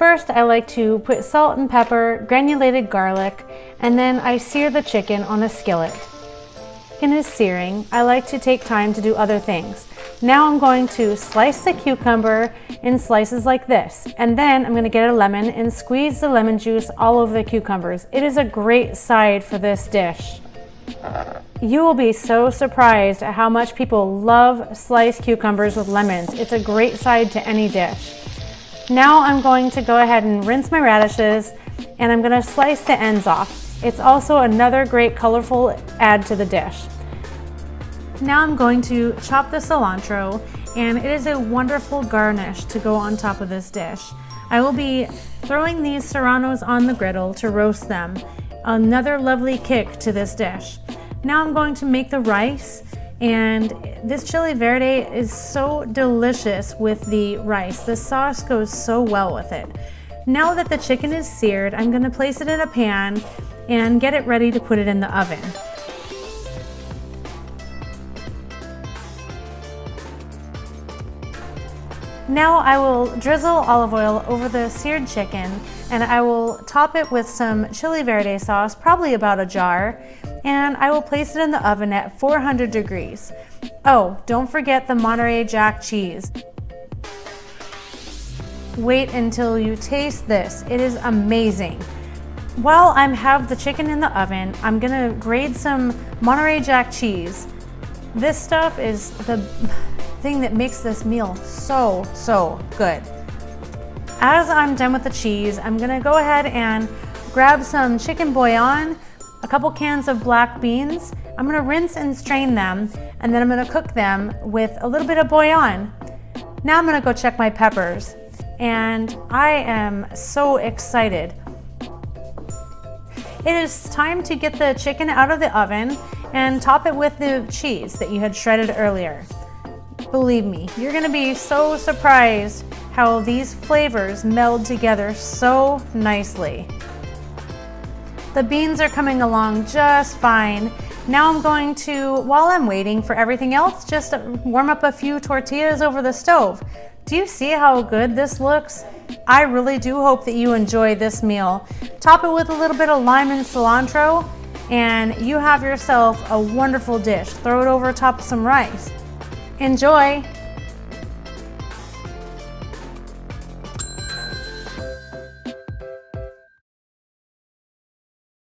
First, I like to put salt and pepper, granulated garlic, and then I sear the chicken on a skillet. Chicken is searing, I like to take time to do other things. Now I'm going to slice the cucumber in slices like this, and then I'm going to get a lemon and squeeze the lemon juice all over the cucumbers. It is a great side for this dish. You will be so surprised at how much people love sliced cucumbers with lemons. It's a great side to any dish. Now I'm going to go ahead and rinse my radishes, and I'm going to slice the ends off. It's also another great colorful add to the dish. Now I'm going to chop the cilantro, and it is a wonderful garnish to go on top of this dish. I will be throwing these serranos on the griddle to roast them. Another lovely kick to this dish. Now I'm going to make the rice, and this chile verde is so delicious with the rice. The sauce goes so well with it. Now that the chicken is seared, I'm going to place it in a pan and get it ready to put it in the oven. Now I will drizzle olive oil over the seared chicken, and I will top it with some chile verde sauce, probably about a jar, and I will place it in the oven at 400 degrees. Oh, don't forget the Monterey Jack cheese. Wait until you taste this. It is amazing. While I have the chicken in the oven, I'm gonna grate some Monterey Jack cheese. This stuff is the thing that makes this meal so good. As I'm done with the cheese, I'm gonna go ahead and grab some chicken bouillon, a couple cans of black beans. I'm gonna rinse and strain them, and then I'm gonna cook them with a little bit of bouillon. Now I'm gonna go check my peppers, and I am so excited. It is time to get the chicken out of the oven and top it with the cheese that you had shredded earlier. Believe me, you're gonna be so surprised how these flavors meld together so nicely. The beans are coming along just fine. Now I'm going to, while I'm waiting for everything else, just warm up a few tortillas over the stove. Do you see how good this looks? I really do hope that you enjoy this meal. Top it with a little bit of lime and cilantro, and you have yourself a wonderful dish. Throw it over top of some rice. Enjoy!